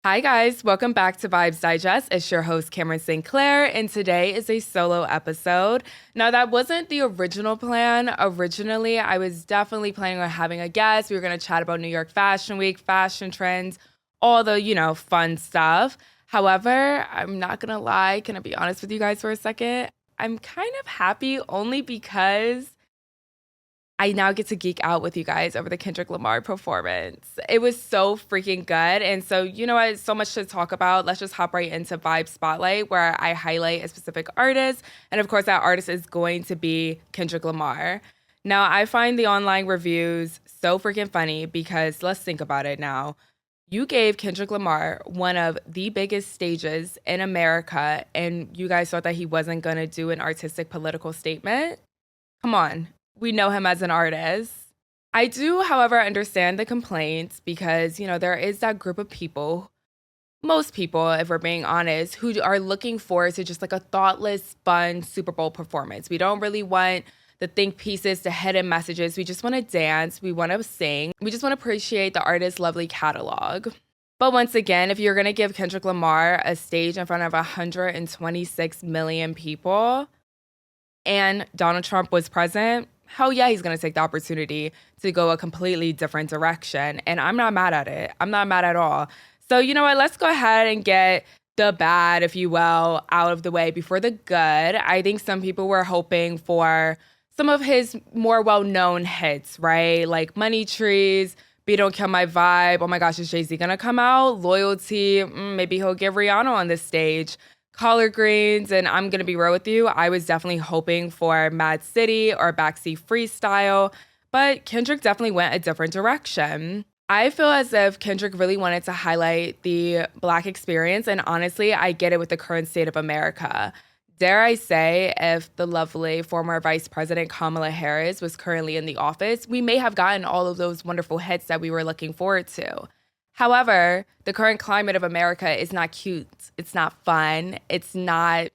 Hi, guys. Welcome back to Vibes Digest. It's your host, Cameron St. Clair, and today is a solo episode. Now, that wasn't the original plan. Originally, I was definitely planning on having a guest. We were going to chat about New York Fashion Week, fashion trends, all the, fun stuff. However, I'm not going to lie. Can I be honest with you guys for a second? I'm kind of happy only because I now get to geek out with you guys over the Kendrick Lamar performance. It was so freaking good. And so, you know what? So much to talk about. Let's just hop right into Vibe Spotlight, where I highlight a specific artist. And of course, that artist is going to be Kendrick Lamar. Now, I find the online reviews so freaking funny because let's think about it now. You gave Kendrick Lamar one of the biggest stages in America, and you guys thought that he wasn't going to do an artistic political statement? Come on. We know him as an artist. I do, however, understand the complaints because, there is that group of people, most people, if we're being honest, who are looking forward to just like a thoughtless, fun Super Bowl performance. We don't really want the think pieces, the hidden messages. We just want to dance. We want to sing. We just want to appreciate the artist's lovely catalog. But once again, if you're going to give Kendrick Lamar a stage in front of 126 million people and Donald Trump was present, hell yeah, he's going to take the opportunity to go a completely different direction. And I'm not mad at it. I'm not mad at all. So you know what? Let's go ahead and get the bad, if you will, out of the way before the good. I think some people were hoping for some of his more well-known hits, right? Like Money Trees, Be Don't Kill My Vibe. Oh my gosh, is Jay-Z going to come out? Loyalty, maybe he'll give Rihanna on this stage. Collard Greens, and I'm going to be real with you, I was definitely hoping for Mad City or Backseat Freestyle, but Kendrick definitely went a different direction. I feel as if Kendrick really wanted to highlight the Black experience, and honestly, I get it with the current state of America. Dare I say, if the lovely former Vice President Kamala Harris was currently in the office, we may have gotten all of those wonderful hits that we were looking forward to. However, the current climate of America is not cute. It's not fun. It's not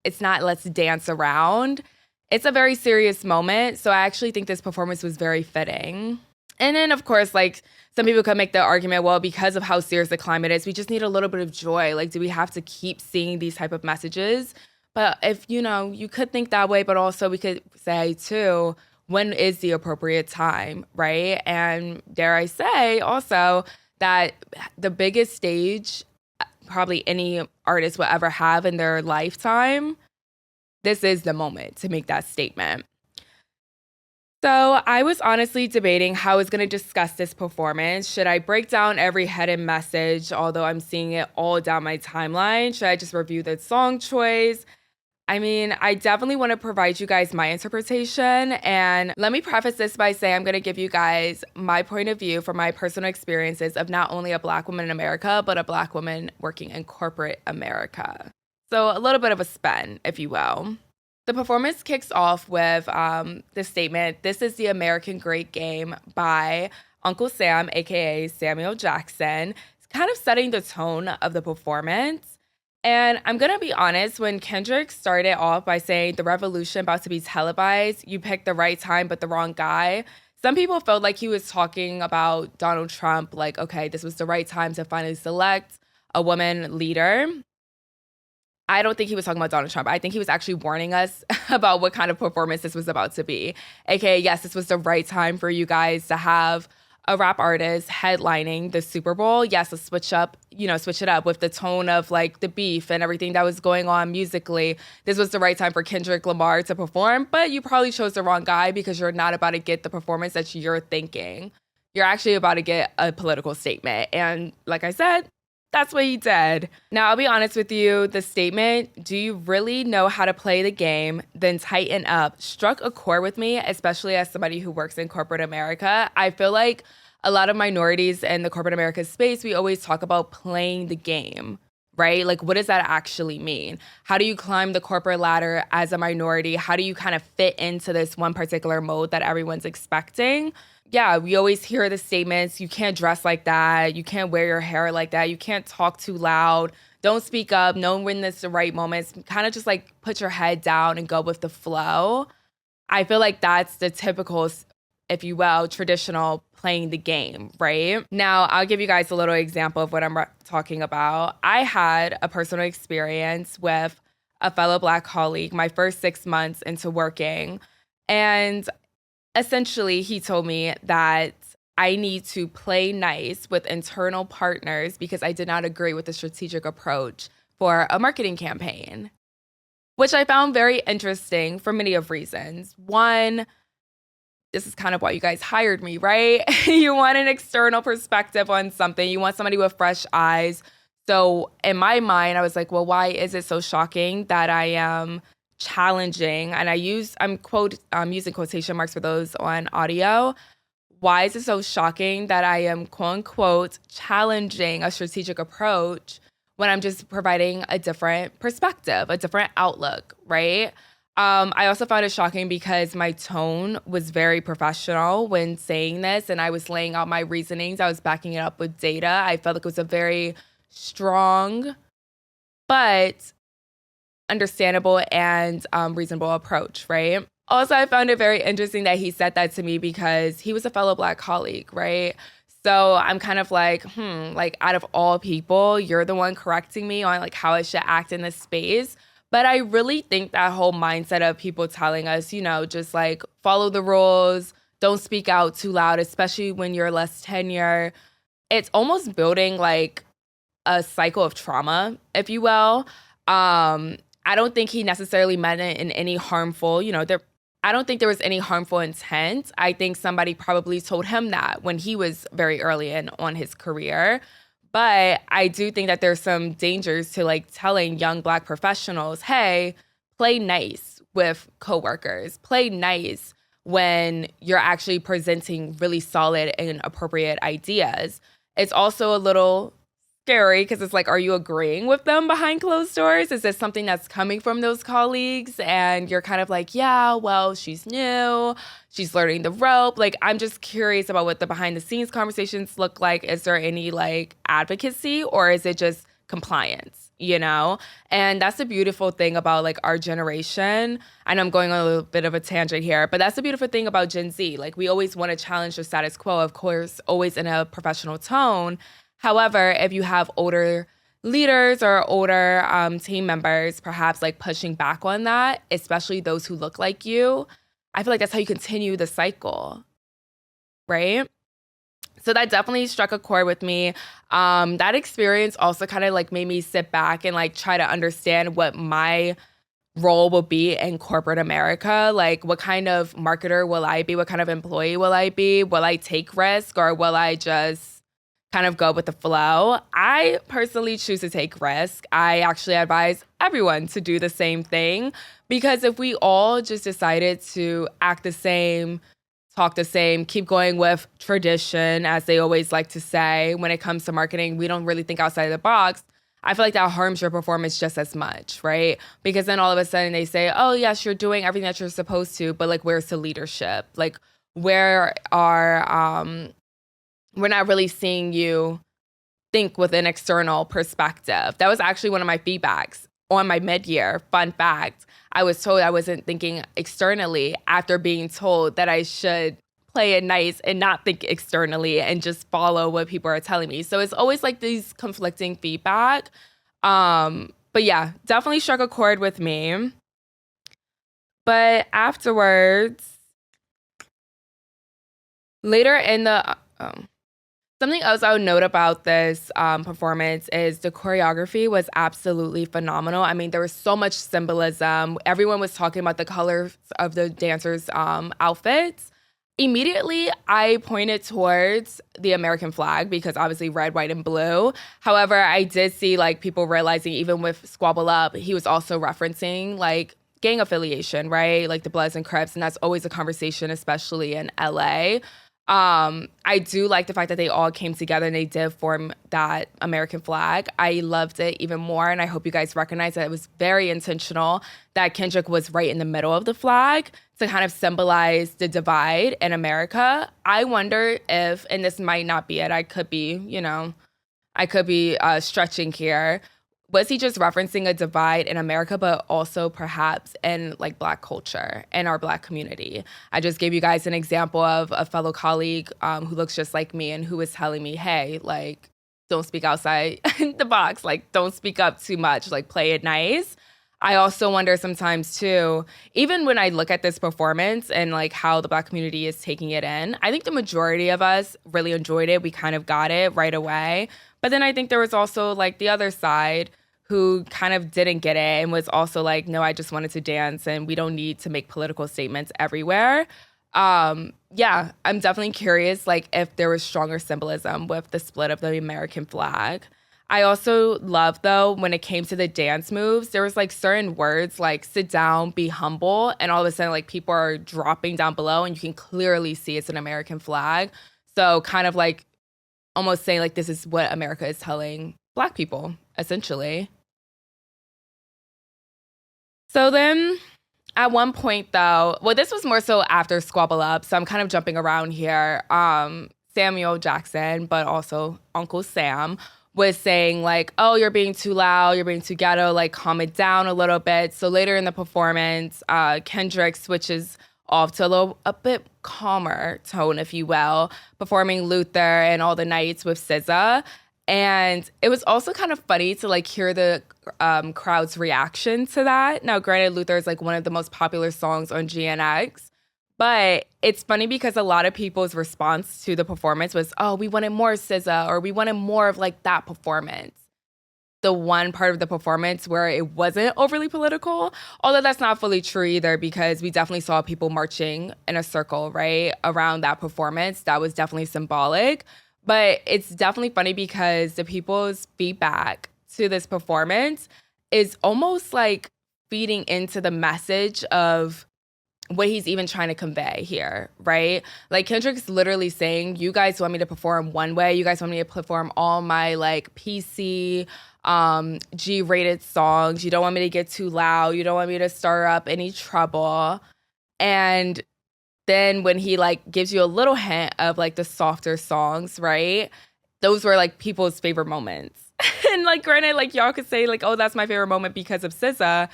let's dance around. It's a very serious moment. So I actually think this performance was very fitting. And then, of course, like some people could make the argument, well, because of how serious the climate is, we just need a little bit of joy. Like, do we have to keep seeing these type of messages? But if, you could think that way, but also we could say, too, when is the appropriate time, right? And dare I say, also, that the biggest stage probably any artist will ever have in their lifetime, this is the moment to make that statement. So I was honestly debating how I was going to discuss this performance. Should I break down every hidden message, although I'm seeing it all down my timeline? Should I just review the song choice? I mean, I definitely want to provide you guys my interpretation. And let me preface this by saying I'm going to give you guys my point of view from my personal experiences of not only a Black woman in America, but a Black woman working in corporate America. So a little bit of a spin, if you will. The performance kicks off with the statement, "This is the American Great Game" by Uncle Sam, aka Samuel Jackson. It's kind of setting the tone of the performance. And I'm going to be honest, when Kendrick started off by saying the revolution about to be televised, you picked the right time but the wrong guy, some people felt like he was talking about Donald Trump, like, okay, this was the right time to finally select a woman leader. I don't think he was talking about Donald Trump. I think he was actually warning us about what kind of performance this was about to be. AKA, yes, this was the right time for you guys to have a rap artist headlining the Super Bowl. Yes, let's switch it up with the tone of like the beef and everything that was going on musically. This was the right time for Kendrick Lamar to perform, but you probably chose the wrong guy because you're not about to get the performance that you're thinking. You're actually about to get a political statement. And like I said, that's what he did. Now, I'll be honest with you, the statement, "Do you really know how to play the game? Then tighten up," struck a chord with me, especially as somebody who works in corporate America. I feel like a lot of minorities in the corporate America space, we always talk about playing the game, right? Like, what does that actually mean? How do you climb the corporate ladder as a minority? How do you kind of fit into this one particular mode that everyone's expecting? Yeah, we always hear the statements, you can't dress like that, you can't wear your hair like that, you can't talk too loud, don't speak up, know when it's the right moments, kind of just like put your head down and go with the flow. I feel like that's the typical if you will, traditional playing the game, right? Now, I'll give you guys a little example of what I'm talking about. I had a personal experience with a fellow Black colleague my first 6 months into working. And essentially, he told me that I need to play nice with internal partners because I did not agree with the strategic approach for a marketing campaign, which I found very interesting for many of reasons. One, this is kind of why you guys hired me, right? You want an external perspective on something. You want somebody with fresh eyes. So in my mind, I was like, well, why is it so shocking that I am challenging? And I'm using quotation marks for those on audio. Why is it so shocking that I am, quote unquote, challenging a strategic approach when I'm just providing a different perspective, a different outlook, right? I also found it shocking because my tone was very professional when saying this, and I was laying out my reasonings. I was backing it up with data. I felt like it was a very strong but understandable and reasonable approach, right? Also, I found it very interesting that he said that to me because he was a fellow Black colleague, right? So I'm kind of like, like out of all people, you're the one correcting me on like how I should act in this space. But I really think that whole mindset of people telling us, just like follow the rules, don't speak out too loud, especially when you're less tenure. It's almost building like a cycle of trauma, if you will. I don't think he necessarily meant it in any harmful, I don't think there was any harmful intent. I think somebody probably told him that when he was very early on his career. But I do think that there's some dangers to like telling young Black professionals, hey, play nice with coworkers, play nice when you're actually presenting really solid and appropriate ideas. It's also a little scary because it's like, are you agreeing with them behind closed doors? Is this something that's coming from those colleagues? And you're kind of like, yeah, well, she's new. She's learning the rope. Like, I'm just curious about what the behind the scenes conversations look like. Is there any like advocacy or is it just compliance, And that's the beautiful thing about like our generation. And I'm going on a little bit of a tangent here, but that's the beautiful thing about Gen Z. Like, we always want to challenge the status quo, of course, always in a professional tone. However, if you have older leaders or older team members perhaps like pushing back on that, especially those who look like you, I feel like that's how you continue the cycle, right? So that definitely struck a chord with me. That experience also kind of like made me sit back and like try to understand what my role will be in corporate America. Like, what kind of marketer will I be? What kind of employee will I be? Will I take risk or will I just kind of go with the flow? I personally choose to take risk. I actually advise everyone to do the same thing because if we all just decided to act the same, talk the same, keep going with tradition, as they always like to say, when it comes to marketing, we don't really think outside of the box. I feel like that harms your performance just as much, right? Because then all of a sudden they say, oh, yes, you're doing everything that you're supposed to, but like, where's the leadership? Like, where are, we're not really seeing you think with an external perspective. That was actually one of my feedbacks on my mid-year. Fun fact, I was told I wasn't thinking externally after being told that I should play it nice and not think externally and just follow what people are telling me. So it's always like these conflicting feedback. But yeah, definitely struck a chord with me. But afterwards, later in the... something else I would note about this performance is the choreography was absolutely phenomenal. I mean, there was so much symbolism. Everyone was talking about the colors of the dancers' outfits. Immediately, I pointed towards the American flag because obviously red, white, and blue. However, I did see like people realizing even with Squabble Up, he was also referencing like gang affiliation, right? Like the Bloods and Crips, and that's always a conversation, especially in LA. I do like the fact that they all came together and they did form that American flag. I loved it even more, and I hope you guys recognize that it was very intentional that Kendrick was right in the middle of the flag to kind of symbolize the divide in America. I wonder if, and this might not be it, I could be stretching here. was he just referencing a divide in America, but also perhaps in like Black culture and our Black community? I just gave you guys an example of a fellow colleague who looks just like me and who was telling me, hey, like, don't speak outside the box. Like, don't speak up too much. Like, play it nice. I also wonder sometimes too, even when I look at this performance and like how the Black community is taking it in, I think the majority of us really enjoyed it. We kind of got it right away. But then I think there was also like the other side who kind of didn't get it and was also like, no, I just wanted to dance and we don't need to make political statements everywhere. Yeah, I'm definitely curious like if there was stronger symbolism with the split of the American flag. I also love, though, when it came to the dance moves, there was like certain words like sit down, be humble, and all of a sudden like people are dropping down below and you can clearly see it's an American flag. So kind of like almost saying like this is what America is telling Black people, essentially. So then at one point, though, well, this was more so after Squabble Up, so I'm kind of jumping around here. Samuel Jackson, but also Uncle Sam, was saying like, oh, you're being too loud, you're being too ghetto, like calm it down a little bit. So later in the performance, Kendrick switches off to a bit calmer tone, if you will, performing Luther and All the Nights with SZA. And it was also kind of funny to like hear the crowd's reaction to that. Now, granted, Luther is like one of the most popular songs on GNX, but it's funny because a lot of people's response to the performance was, oh, we wanted more SZA, or we wanted more of like that performance. The one part of the performance where it wasn't overly political, although that's not fully true either, because we definitely saw people marching in a circle, right, around that performance. That was definitely symbolic. But it's definitely funny because the people's feedback to this performance is almost like feeding into the message of what he's even trying to convey here, right? Like Kendrick's literally saying, you guys want me to perform one way. You guys want me to perform all my like PC, G-rated songs. You don't want me to get too loud. You don't want me to stir up any trouble. And then when he like gives you a little hint of like the softer songs, right? Those were like people's favorite moments. And like granted, like y'all could say like, oh, that's my favorite moment because of SZA.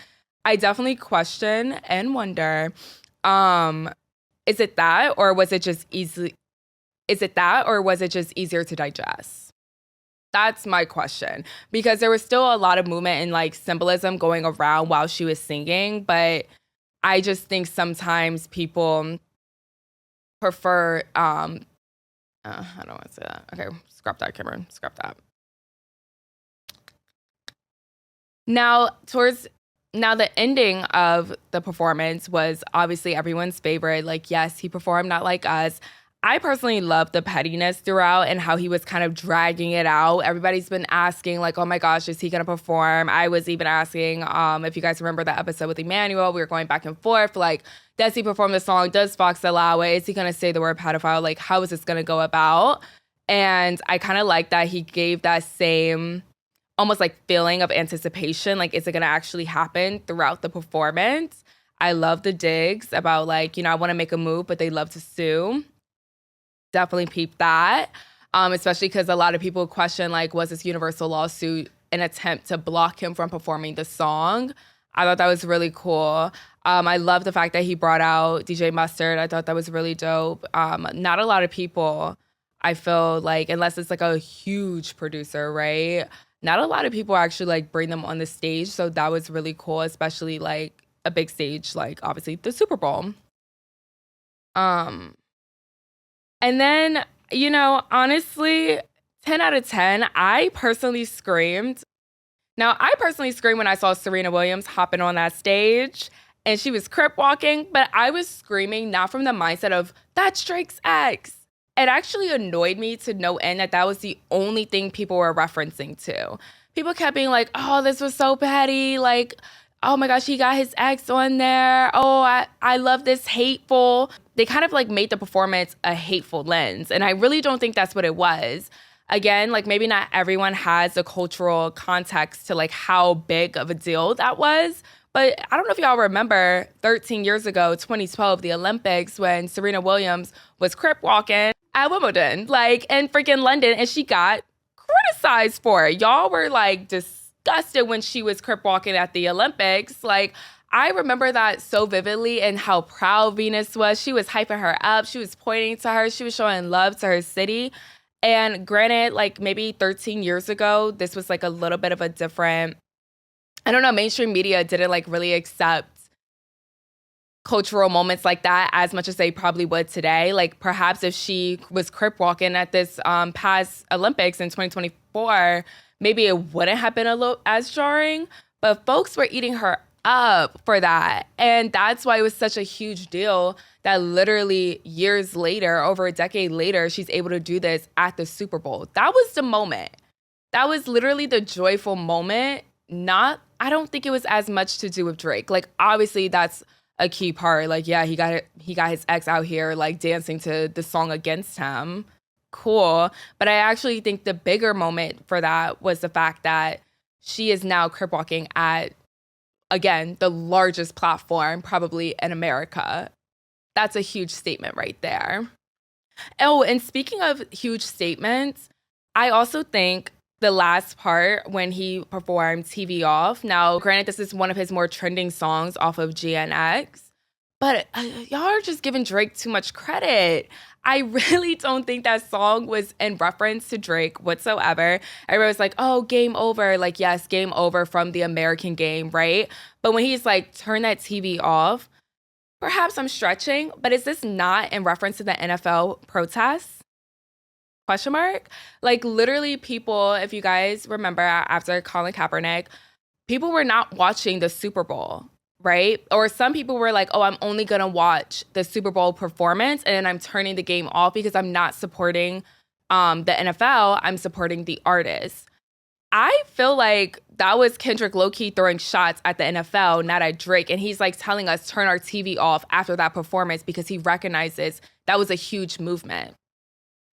I definitely question and wonder, is it that, or was it just easier to digest? That's my question, because there was still a lot of movement and like symbolism going around while she was singing, but I just think sometimes people prefer, I don't want to say that. Okay, scrap that, Cameron, scrap that. Now, the ending of the performance was obviously everyone's favorite. Like, yes, he performed Not Like Us. I personally love the pettiness throughout and how he was kind of dragging it out. Everybody's been asking, like, oh my gosh, is he going to perform? I was even asking, if you guys remember the episode with Emmanuel, we were going back and forth, like, does he perform the song? Does Fox allow it? Is he going to say the word pedophile? Like, how is this going to go about? And I kind of like that he gave that same almost like feeling of anticipation, like is it gonna actually happen throughout the performance? I love the digs about like, I want to make a move, but they love to sue. Definitely peep that, especially because a lot of people question like, was this universal lawsuit an attempt to block him from performing the song? I thought that was really cool. I love the fact that he brought out DJ Mustard. I thought that was really dope. Not a lot of people, I feel like, unless it's like a huge producer, right? Not a lot of people actually like bring them on the stage. So that was really cool, especially like a big stage, like obviously the Super Bowl. And then, honestly, 10 out of 10, I personally screamed. Now, I personally screamed when I saw Serena Williams hopping on that stage and she was crip walking, but I was screaming not from the mindset of that's Drake's ex. It actually annoyed me to no end that was the only thing people were referencing to. People kept being like, oh, this was so petty. Like, oh my gosh, he got his ex on there. Oh, I love this hateful. They kind of like made the performance a hateful lens. And I really don't think that's what it was. Again, like maybe not everyone has the cultural context to like how big of a deal that was. But I don't know if y'all remember 13 years ago, 2012, the Olympics, when Serena Williams was crip walking at Wimbledon, like in freaking London, and she got criticized for it. Y'all were like just disgusted when she was crip walking at the Olympics. Like, I remember that so vividly and how proud Venus was. She was hyping her up. She was pointing to her. She was showing love to her city. And granted, like maybe 13 years ago, this was like a little bit of a different, I don't know, mainstream media didn't like really accept cultural moments like that as much as they probably would today. Like perhaps if she was crip walking at this past Olympics in 2024, maybe it wouldn't have been a little as jarring, but folks were eating her up for that. And that's why it was such a huge deal that literally years later, over a decade later, she's able to do this at the Super Bowl. That was the moment. That was literally the joyful moment. I don't think it was as much to do with Drake. Like, obviously that's a key part. Like, yeah, he got his ex out here like dancing to the song against him. Cool. But I actually think the bigger moment for that was the fact that she is now crip walking at, again, the largest platform probably in America. That's a huge statement right there. Oh, and speaking of huge statements, I also think the last part when he performed TV Off. Now, granted, this is one of his more trending songs off of GNX, but y'all are just giving Drake too much credit. I really don't think that song was in reference to Drake whatsoever. Everybody was like, oh, game over. Like, yes, game over from the American game, right? But when he's like, turn that TV off, perhaps I'm stretching, but is this not in reference to the NFL protests? Question mark? Like, literally people, if you guys remember after Colin Kaepernick, people were not watching the Super Bowl, right? Or some people were like, oh, I'm only going to watch the Super Bowl performance and then I'm turning the game off because I'm not supporting the NFL. I'm supporting the artists. I feel like that was Kendrick low-key throwing shots at the NFL, not at Drake. And he's like telling us turn our TV off after that performance because he recognizes that was a huge movement.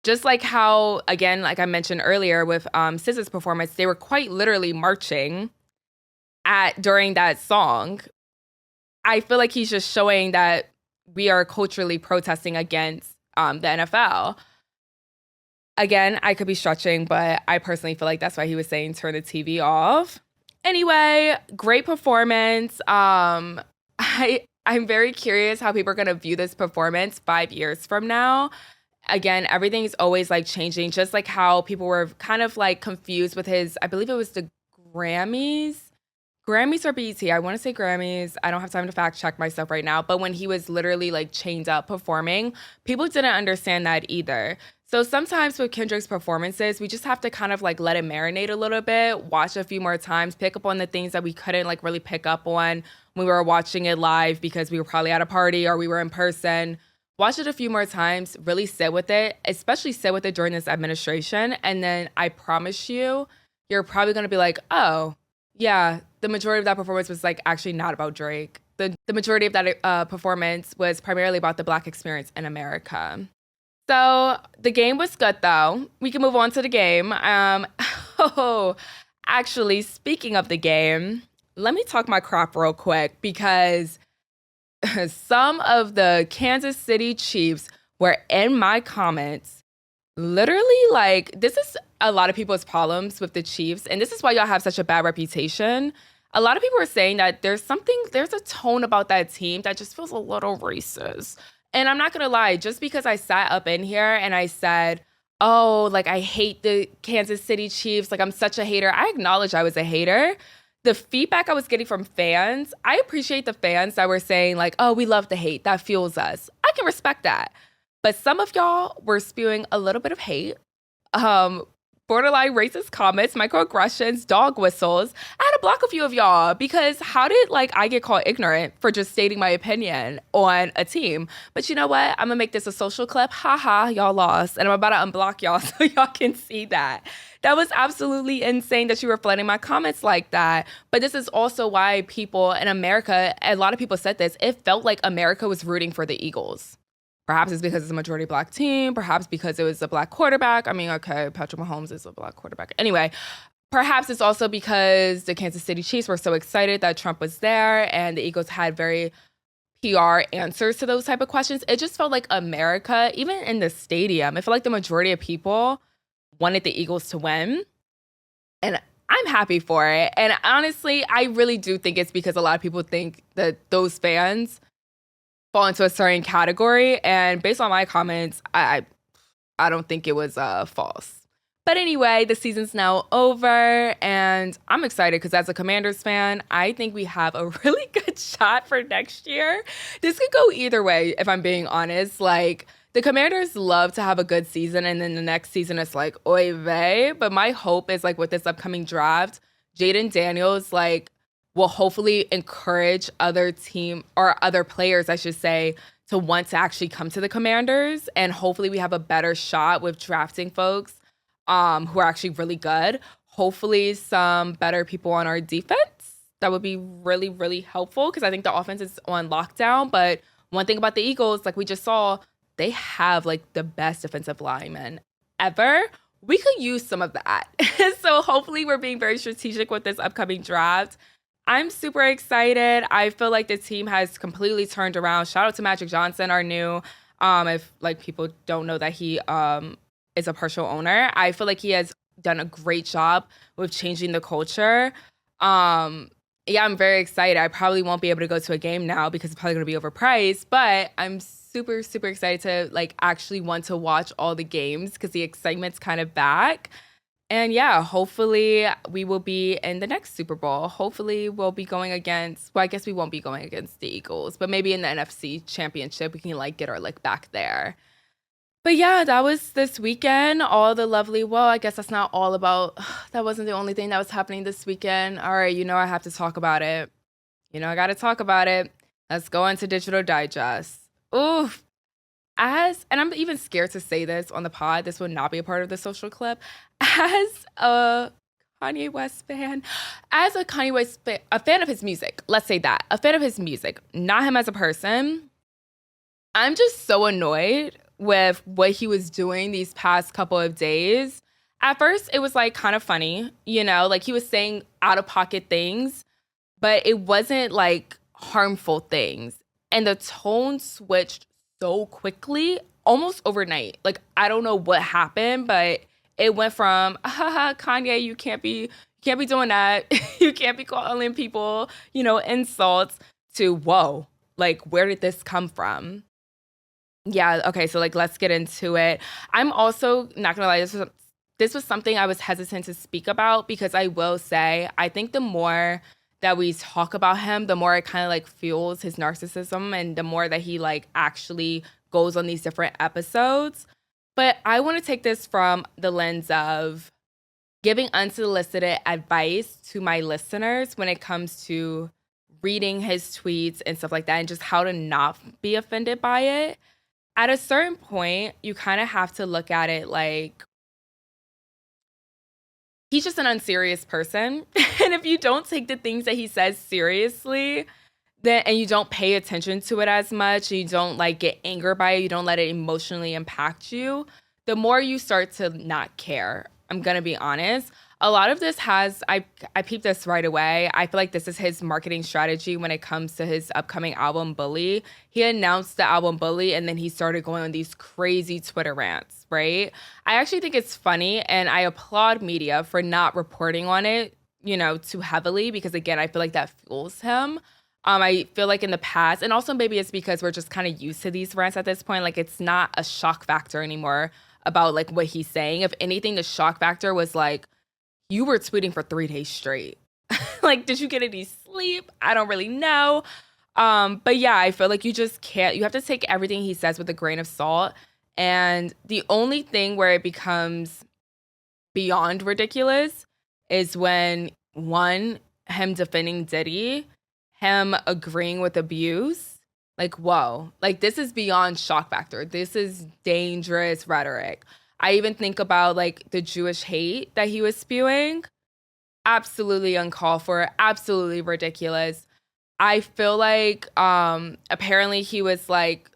Just like how, again, like I mentioned earlier with SZA's performance, they were quite literally marching during that song. I feel like he's just showing that we are culturally protesting against the NFL. Again, I could be stretching, but I personally feel like that's why he was saying turn the TV off. Anyway, great performance. I'm very curious how people are going to view this performance 5 years from now. Again, everything's always like changing, just like how people were kind of like confused with his, I believe it was the Grammys or BET. I want to say Grammys. I don't have time to fact check myself right now. But when he was literally like chained up performing, people didn't understand that either. So sometimes with Kendrick's performances, we just have to kind of like let it marinate a little bit, watch a few more times, pick up on the things that we couldn't like really pick up on when we were watching it live because we were probably at a party or we were in person. Watch it a few more times, really sit with it, especially sit with it during this administration. And then I promise you, you're probably going to be like, oh, yeah, the majority of that performance was like actually not about Drake. The majority of that performance was primarily about the Black experience in America. So the game was good, though. We can move on to the game. Actually, speaking of the game, let me talk my crap real quick because some of the Kansas City Chiefs were in my comments. Literally, like, this is a lot of people's problems with the Chiefs, and this is why y'all have such a bad reputation. A lot of people are saying that there's a tone about that team that just feels a little racist. And I'm not gonna lie, just because I sat up in here and I said, oh, like, I hate the Kansas City Chiefs, like, I'm such a hater. I acknowledge I was a hater. The feedback I was getting from fans, I appreciate the fans that were saying like, oh, we love the hate. That fuels us. I can respect that. But some of y'all were spewing a little bit of hate, borderline racist comments, microaggressions, dog whistles. I had to block a few of y'all because how did like I get called ignorant for just stating my opinion on a team? But you know what? I'm gonna make this a social clip. Haha, y'all lost. And I'm about to unblock y'all so y'all can see that. That was absolutely insane that you were flooding my comments like that. But this is also why people in America, a lot of people said this, it felt like America was rooting for the Eagles. Perhaps it's because it's a majority Black team. Perhaps because it was a Black quarterback. I mean, okay, Patrick Mahomes is a Black quarterback. Anyway, perhaps it's also because the Kansas City Chiefs were so excited that Trump was there and the Eagles had very PR answers to those type of questions. It just felt like America, even in the stadium, it felt like the majority of people wanted the Eagles to win. And I'm happy for it. And honestly, I really do think it's because a lot of people think that those fans fall into a certain category. And based on my comments, I don't think it was false. But anyway, the season's now over, and I'm excited because as a Commanders fan, I think we have a really good shot for next year. This could go either way, if I'm being honest. Like, the Commanders love to have a good season, and then the next season it's like, oy vey. But my hope is, like, with this upcoming draft, Jaden Daniels, like, will hopefully encourage other team or other players, I should say, to want to actually come to the Commanders. And hopefully we have a better shot with drafting folks who are actually really good. Hopefully some better people on our defense. That would be really, really helpful because I think the offense is on lockdown. But one thing about the Eagles, like we just saw, they have like the best defensive linemen ever. We could use some of that. So hopefully we're being very strategic with this upcoming draft. I'm super excited. I feel like the team has completely turned around. Shout out to Magic Johnson, our new, if like people don't know that he is a partial owner. I feel like he has done a great job with changing the culture. Yeah, I'm very excited. I probably won't be able to go to a game now because it's probably going to be overpriced, but I'm super, super excited to like actually want to watch all the games because the excitement's kind of back. And yeah, hopefully we will be in the next Super Bowl. Hopefully we'll be going against, well, I guess we won't be going against the Eagles, but maybe in the NFC Championship, we can like get our like back there. But yeah, that was this weekend. All the lovely, well, I guess that's not all about, that wasn't the only thing that was happening this weekend. All right, I have to talk about it. I got to talk about it. Let's go into Digital Digest. Oof. And I'm even scared to say this on the pod, this will not be a part of the social clip. As a Kanye West fan, a fan of his music, let's say that, a fan of his music, not him as a person, I'm just so annoyed with what he was doing these past couple of days. At first, it was like kind of funny, like he was saying out of pocket things, but it wasn't like harmful things. And the tone switched so quickly, almost overnight. Like, I don't know what happened, but it went from, Kanye, you can't be doing that. You can't be calling people, insults to, whoa, like, where did this come from? Yeah, okay, so, like, let's get into it. I'm also not gonna lie, this was something I was hesitant to speak about because I will say, I think the more that we talk about him, the more it kind of like fuels his narcissism and the more that he like actually goes on these different episodes. But I want to take this from the lens of giving unsolicited advice to my listeners when it comes to reading his tweets and stuff like that and just how to not be offended by it. At a certain point, you kind of have to look at it like, he's just an unserious person. And if you don't take the things that he says seriously, and you don't pay attention to it as much, and you don't like get angered by it, you don't let it emotionally impact you, the more you start to not care. I'm going to be honest. A lot of this I peeped this right away. I feel like this is his marketing strategy when it comes to his upcoming album, Bully. He announced the album Bully, and then he started going on these crazy Twitter rants, right? I actually think it's funny, and I applaud media for not reporting on it, too heavily, because again, I feel like that fuels him. I feel like in the past, and also maybe it's because we're just kind of used to these rants at this point, like it's not a shock factor anymore about like what he's saying. If anything, the shock factor was like, you were tweeting for 3 days straight. Like, did you get any sleep? I don't really know. But yeah, I feel like you just can't, you have to take everything he says with a grain of salt. And the only thing where it becomes beyond ridiculous is when, one, him defending Diddy, him agreeing with abuse. Like, whoa, like this is beyond shock factor. This is dangerous rhetoric. I even think about like the Jewish hate that he was spewing. Absolutely uncalled for, absolutely ridiculous. I feel like apparently he was like,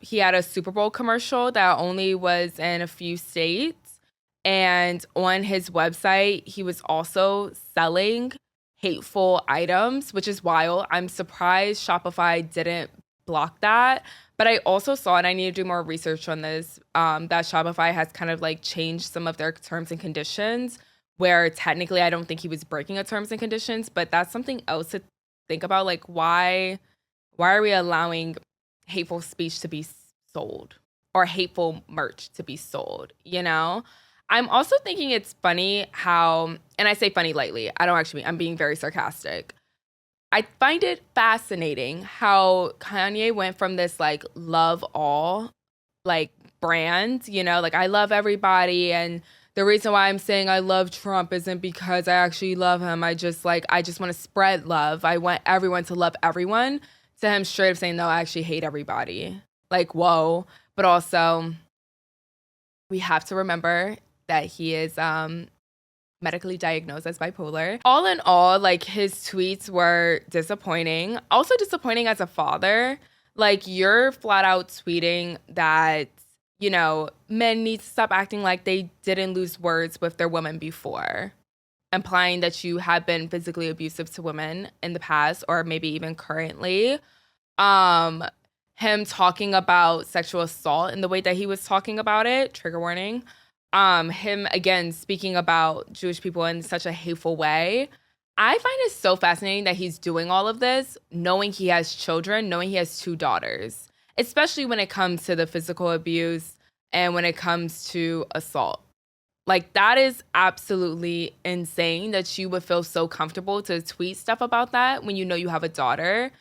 he had a Super Bowl commercial that only was in a few states. And on his website, he was also selling hateful items, which is wild. I'm surprised Shopify didn't block that. But I also saw, and I need to do more research on this, that Shopify has kind of like changed some of their terms and conditions where technically I don't think he was breaking a terms and conditions, but that's something else to think about. Like, why are we allowing hateful speech to be sold or hateful merch to be sold, you know? I'm also thinking it's funny how, and I say funny lightly, I don't actually mean, I'm being very sarcastic. I find it fascinating how Kanye went from this like love all like brand, you know, like I love everybody, and the reason why I'm saying I love Trump isn't because I actually love him. I just want to spread love. I want everyone to love everyone. To him straight up saying, no, I actually hate everybody. Like, whoa. But also, we have to remember that he is medically diagnosed as bipolar. All in all, like his tweets were disappointing. Also disappointing as a father. Like, you're flat out tweeting that, you know, men need to stop acting like they didn't lose words with their women before, implying that you have been physically abusive to women in the past or maybe even currently. Him talking about sexual assault in the way that he was talking about it, trigger warning. Him again speaking about Jewish people in such a hateful way. I find it so fascinating that he's doing all of this, knowing he has children, knowing he has 2 daughters, especially when it comes to the physical abuse and when it comes to assault. Like, that is absolutely insane that you would feel so comfortable to tweet stuff about that when you know you have a daughter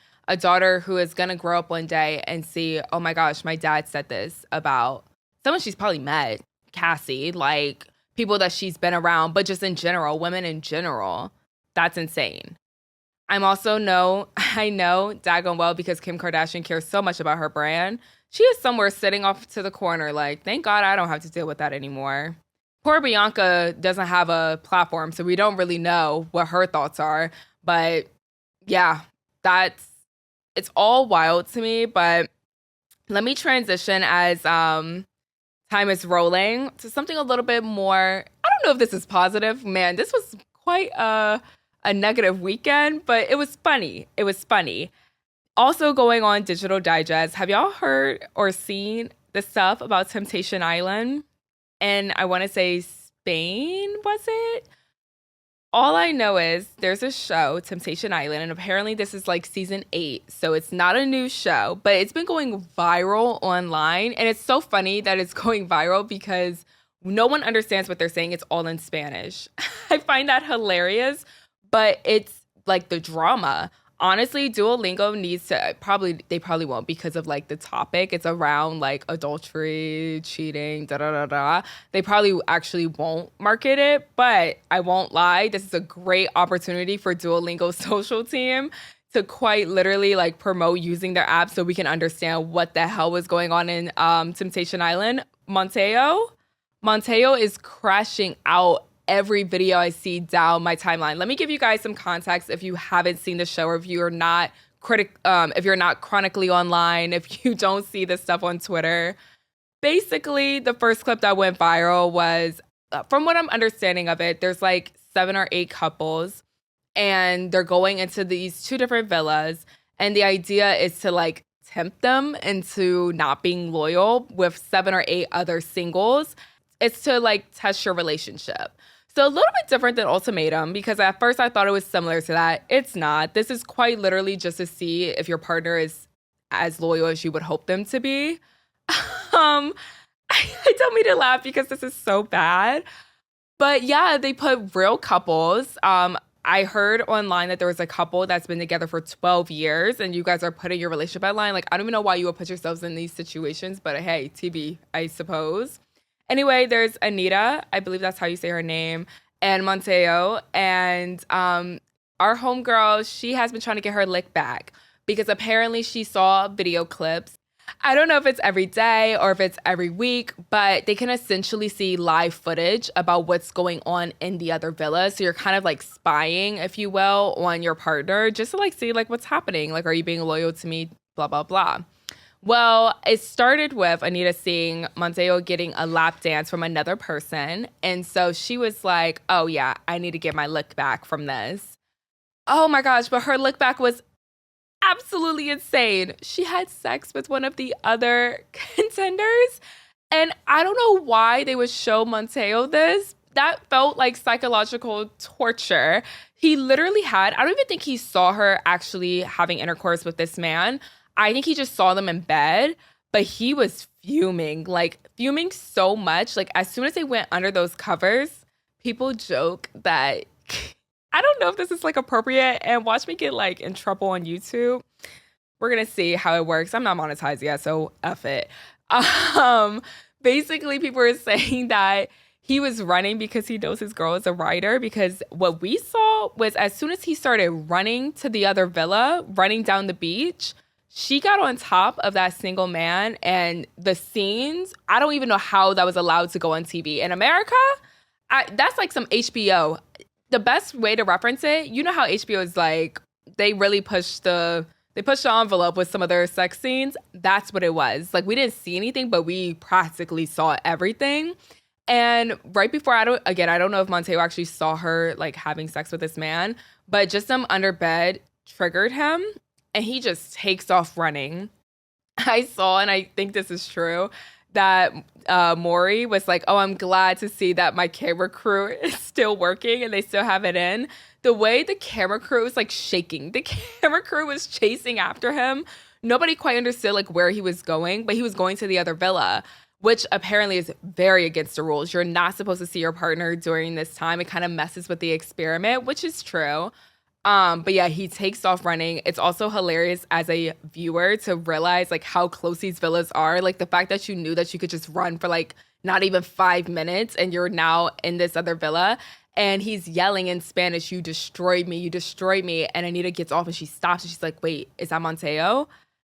who is going to grow up one day and see, oh my gosh, my dad said this about someone she's probably met, Cassie, like people that she's been around, but just in general, women in general. That's insane. I know daggone well, because Kim Kardashian cares so much about her brand. She is somewhere sitting off to the corner like, thank God I don't have to deal with that anymore. Poor Bianca doesn't have a platform, so we don't really know what her thoughts are. But yeah, it's all wild to me. But let me transition as time is rolling to something a little bit more, I don't know if this is positive. Man, this was quite a negative weekend, but it was funny. It was funny. Also going on Digital Digest, have y'all heard or seen the stuff about Temptation Island? And I want to say Spain, was it? All I know is there's a show, Temptation Island, and apparently this is like season 8, so it's not a new show, but it's been going viral online, and it's so funny that it's going viral because no one understands what they're saying. It's all in Spanish. I find that hilarious, but it's like the drama. Honestly, Duolingo needs to they probably won't because of like the topic. It's around like adultery, cheating, da da da da. They probably actually won't market it, but I won't lie. This is a great opportunity for Duolingo's social team to quite literally like promote using their app so we can understand what the hell was going on in Temptation Island. Monteo is crashing out every video I see down my timeline. Let me give you guys some context if you haven't seen the show, or if you're not chronically online, if you don't see this stuff on Twitter. Basically, the first clip that went viral was, from what I'm understanding of it, there's like 7 or 8 couples, and they're going into these 2 different villas, and the idea is to like tempt them into not being loyal with 7 or 8 other singles. It's to like test your relationship. So a little bit different than Ultimatum, because at first I thought it was similar to that. It's not. This is quite literally just to see if your partner is as loyal as you would hope them to be. I don't mean to laugh because this is so bad. But yeah, they put real couples. I heard online that there was a couple that's been together for 12 years and you guys are putting your relationship at line. Like, I don't even know why you would put yourselves in these situations, but hey, TV, I suppose. Anyway, there's Anita, I believe that's how you say her name, and Monteo. And our homegirl, she has been trying to get her lick back because apparently she saw video clips. I don't know if it's every day or if it's every week, but they can essentially see live footage about what's going on in the other villas. So you're kind of like spying, if you will, on your partner just to like see like what's happening. Like, are you being loyal to me? Blah, blah, blah. Well, it started with Anita seeing Monteo getting a lap dance from another person. And so she was like, oh yeah, I need to get my lick back from this. Oh my gosh, but her lick back was absolutely insane. She had sex with one of the other contenders. And I don't know why they would show Monteo this. that felt like psychological torture. He literally had, I don't even think he saw her actually having intercourse with this man. I think he just saw them in bed, but he was fuming, like fuming so much. Like as soon as they went under those covers, people joke that I don't know if this is like appropriate and watch me get like in trouble on YouTube. We're gonna see how it works. I'm not monetized yet, so F it. Um, Basically, people are saying that he was running because he knows his girl is a writer. Because what we saw was as soon as he started running to the other villa, running down the beach, she got on top of that single man. And the scenes, I don't even know how that was allowed to go on TV. In America, that's like some HBO. The best way to reference it, you know how HBO is like, they really they pushed the envelope with some of their sex scenes. That's what it was. Like we didn't see anything, but we practically saw everything. And right before, I don't know if Monteo actually saw her like having sex with this man, but just them under bed triggered him and he just takes off running. I saw, and I think this is true, that Maury was like, oh, I'm glad to see that my camera crew is still working and they still have it in. The way the camera crew was like shaking, the camera crew was chasing after him. Nobody quite understood like where he was going, but he was going to the other villa, which apparently is very against the rules. You're not supposed to see your partner during this time. It kind of messes with the experiment, which is true. But yeah, he takes off running. It's also hilarious as a viewer to realize like how close these villas are. Like the fact that you knew that you could just run for like not even 5 minutes and you're now in this other villa. And he's yelling in Spanish, you destroyed me, you destroyed me. And Anita gets off and she stops and she's like, wait, is that Monteo?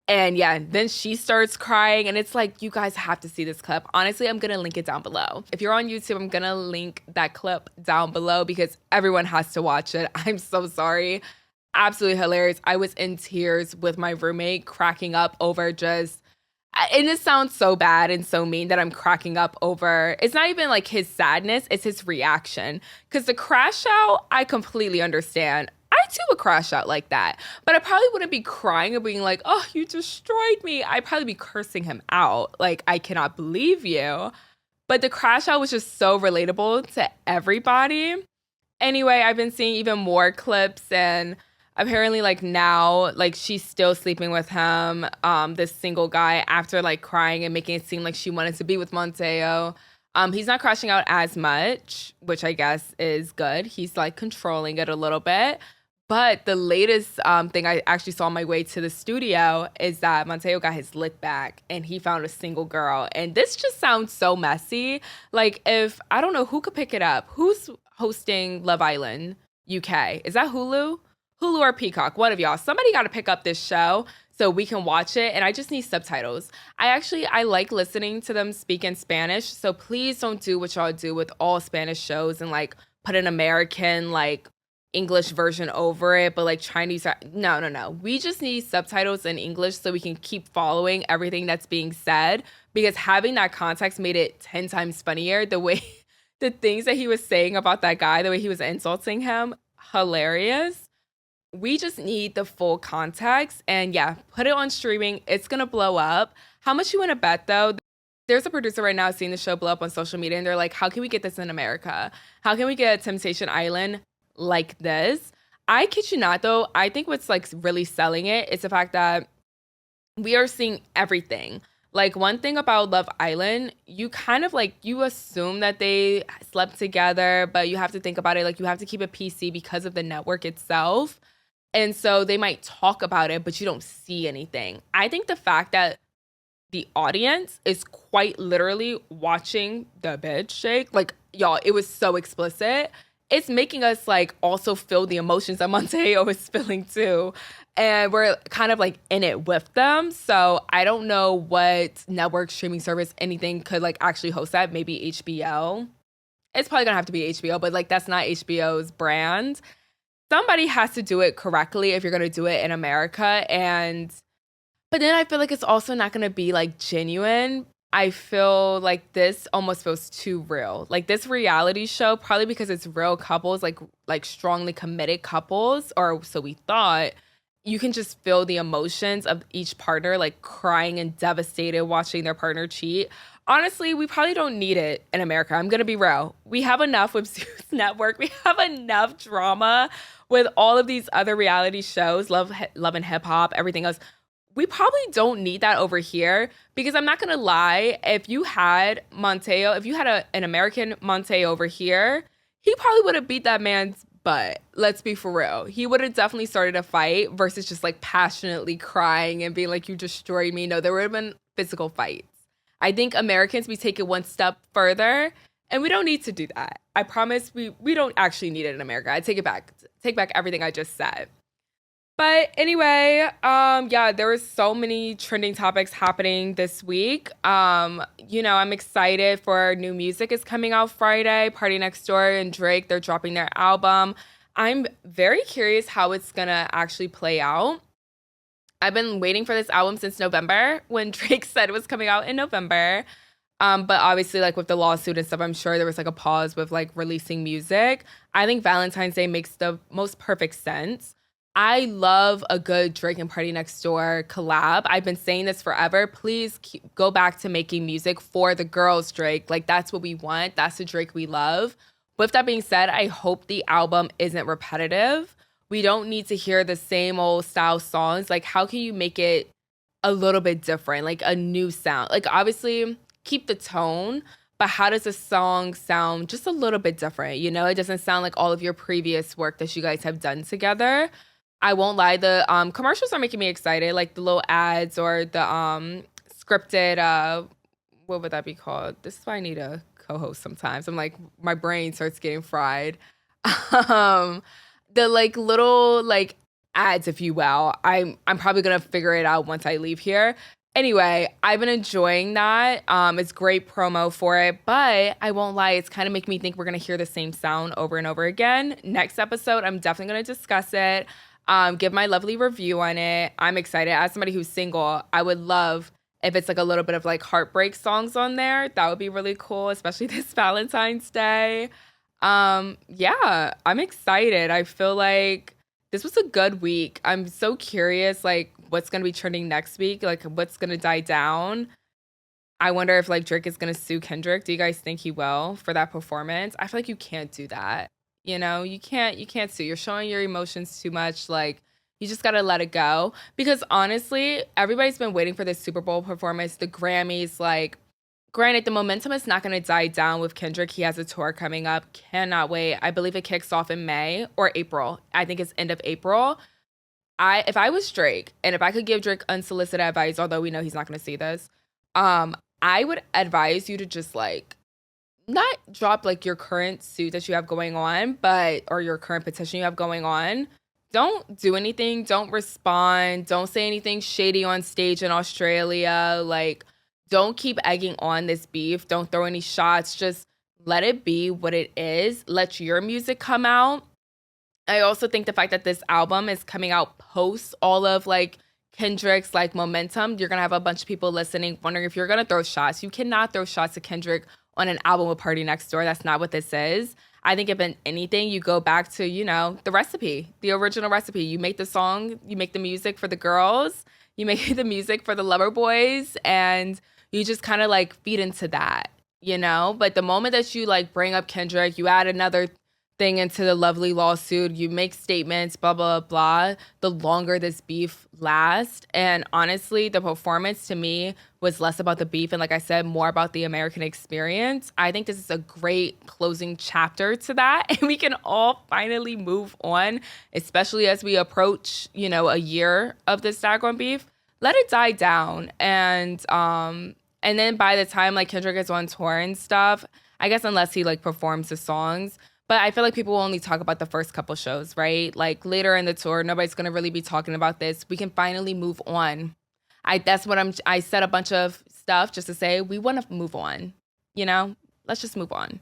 And yeah, then she starts crying and it's like, you guys have to see this clip. Honestly, I'm going to link it down below. If you're on YouTube, I'm going to link that clip down below because everyone has to watch it. I'm so sorry. Absolutely hilarious. I was in tears with my roommate cracking up over just, and it sounds so bad and so mean that I'm cracking up over, it's not even like his sadness, it's his reaction. Because the crash out, I completely understand. I too would crash out like that. But I probably wouldn't be crying and being like, oh, you destroyed me. I'd probably be cursing him out. Like, I cannot believe you. But the crash out was just so relatable to everybody. Anyway, I've been seeing even more clips and apparently like now, like she's still sleeping with him, this single guy, after like crying and making it seem like she wanted to be with Monteo. He's not crashing out as much, which I guess is good. He's like controlling it a little bit. But the latest thing I actually saw on my way to the studio is that Monteo got his lick back and he found a single girl. And this just sounds so messy. Like if, I don't know who could pick it up. Who's hosting Love Island UK? Is that Hulu? Hulu or Peacock? One of y'all. Somebody got to pick up this show so we can watch it. And I just need subtitles. I like listening to them speak in Spanish. So please don't do what y'all do with all Spanish shows and like put an American like English version over it, but like Chinese. No. We just need subtitles in English so we can keep following everything that's being said, because having that context made it 10 times funnier. The way, the things that he was saying about that guy, the way he was insulting him, hilarious. We just need the full context. And yeah, put it on streaming. It's going to blow up. How much you want to bet though? There's a producer right now seeing the show blow up on social media and they're like, how can we get this in America? How can we get Temptation Island like this? I kid you not though, I think what's like really selling it is the fact that we are seeing everything. Like one thing about Love Island, you kind of like, you assume that they slept together, but you have to think about it. Like you have to keep it PC because of the network itself. And so they might talk about it, but you don't see anything. I think the fact that the audience is quite literally watching the bed shake, like y'all, it was so explicit. It's making us like also feel the emotions that Monteo is feeling too. And we're kind of like in it with them. So I don't know what network streaming service anything could like actually host that. Maybe HBO. It's probably gonna have to be HBO, but like that's not HBO's brand. Somebody has to do it correctly if you're gonna do it in America. But then I feel like it's also not gonna be like genuine. I feel like this almost feels too real. Like this reality show, probably because it's real couples, like strongly committed couples, or so we thought, you can just feel the emotions of each partner, like crying and devastated watching their partner cheat. Honestly, we probably don't need it in America. I'm gonna be real. We have enough with Zeus Network. We have enough drama with all of these other reality shows, Love and Hip Hop, everything else. We probably don't need that over here because I'm not gonna lie. If you had Monteo, if you had an American Monteo over here, he probably would have beat that man's butt. Let's be for real. He would have definitely started a fight versus just like passionately crying and being like, "You destroyed me." No, there would have been physical fights. I think Americans, we take it one step further and we don't need to do that. I promise we don't actually need it in America. I take it back. Take back everything I just said. But anyway, yeah, there were so many trending topics happening this week. I'm excited for new music is coming out Friday. Party Next Door and Drake, they're dropping their album. I'm very curious how it's gonna actually play out. I've been waiting for this album since November when Drake said it was coming out in November. But obviously, like with the lawsuit and stuff, I'm sure there was like a pause with like releasing music. I think Valentine's Day makes the most perfect sense. I love a good Drake and Party Next Door collab. I've been saying this forever. Please go back to making music for the girls, Drake. Like, that's what we want. That's the Drake we love. With that being said, I hope the album isn't repetitive. We don't need to hear the same old style songs. Like, how can you make it a little bit different? Like, a new sound. Like, obviously, keep the tone, but how does a song sound just a little bit different? You know, it doesn't sound like all of your previous work that you guys have done together. I won't lie, the commercials are making me excited, like the little ads or the scripted, what would that be called? This is why I need a co-host sometimes. I'm like, my brain starts getting fried. The like little like ads, if you will. I'm probably gonna figure it out once I leave here. Anyway, I've been enjoying that. It's great promo for it, but I won't lie, it's kind of making me think we're gonna hear the same sound over and over again. Next episode, I'm definitely gonna discuss it. Give my lovely review on it. I'm excited. As somebody who's single, I would love if it's like a little bit of like heartbreak songs on there. That would be really cool, especially this Valentine's Day. Yeah, I'm excited. I feel like this was a good week. I'm so curious, like, what's going to be trending next week? Like, what's going to die down? I wonder if like Drake is going to sue Kendrick. Do you guys think he will for that performance? I feel like you can't do that. You know, you can't sue. You're showing your emotions too much. Like, you just got to let it go. Because honestly, everybody's been waiting for this Super Bowl performance, the Grammys. Like, granted, the momentum is not going to die down with Kendrick. He has a tour coming up. Cannot wait. I believe it kicks off in May or April. I think it's end of April. If I was Drake, and if I could give Drake unsolicited advice, although we know he's not going to see this, I would advise you to just like, not drop like your current suit that you have going on, or your current petition you have going on. Don't do anything. Don't respond. Don't say anything shady on stage in Australia. Like, don't keep egging on this beef. Don't throw any shots. Just let it be what it is. Let your music come out. I also think the fact that this album is coming out post all of like Kendrick's like momentum, you're going to have a bunch of people listening, wondering if you're going to throw shots. You cannot throw shots at Kendrick on an album with Party Next Door. That's not what this is. I think if anything, you go back to, you know, the recipe, the original recipe. You make the song, you make the music for the girls, you make the music for the lover boys, and you just kind of like feed into that, you know? But the moment that you like bring up Kendrick, you add another thing into the lovely lawsuit, you make statements, blah, blah, blah, the longer this beef lasts. And honestly, the performance to me was less about the beef and, like I said, more about the American experience. I think this is a great closing chapter to that. And we can all finally move on, especially as we approach, you know, a year of this daggone beef. Let it die down. And then by the time like Kendrick is on tour and stuff, I guess unless he like performs the songs, but I feel like people will only talk about the first couple shows, right? Like later in the tour, nobody's going to really be talking about this. We can finally move on. I said a bunch of stuff just to say we want to move on, you know? Let's just move on.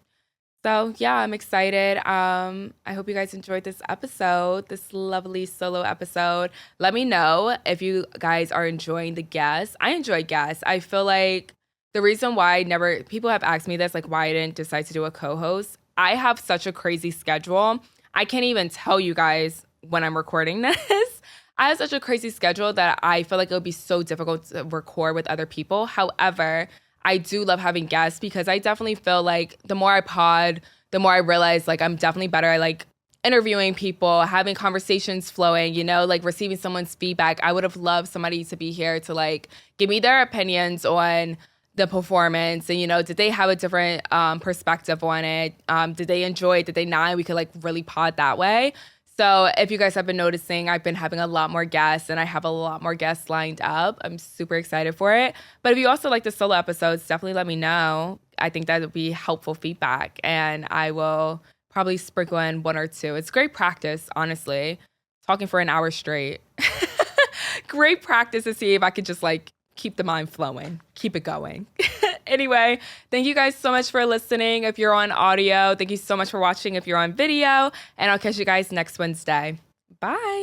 So yeah, I'm excited. I hope you guys enjoyed this episode, this lovely solo episode. Let me know if you guys are enjoying the guests. I enjoy guests. I feel like the reason why people have asked me this, like why I didn't decide to do a co-host. I have such a crazy schedule. I can't even tell you guys when I'm recording this. I have such a crazy schedule that I feel like it would be so difficult to record with other people. However, I do love having guests because I definitely feel like the more I pod, the more I realize like I'm definitely better at like interviewing people, having conversations flowing, like receiving someone's feedback. I would have loved somebody to be here to like give me their opinions on the performance and, did they have a different perspective on it? Did they enjoy it? Did they not? We could like really pod that way. So if you guys have been noticing, I've been having a lot more guests and I have a lot more guests lined up. I'm super excited for it. But if you also like the solo episodes, definitely let me know. I think that would be helpful feedback and I will probably sprinkle in one or two. It's great practice, honestly. Talking for an hour straight. Great practice to see if I could just like keep the mind flowing, keep it going. Anyway, thank you guys so much for listening. If you're on audio, thank you so much for watching if you're on video, and I'll catch you guys next Wednesday. Bye.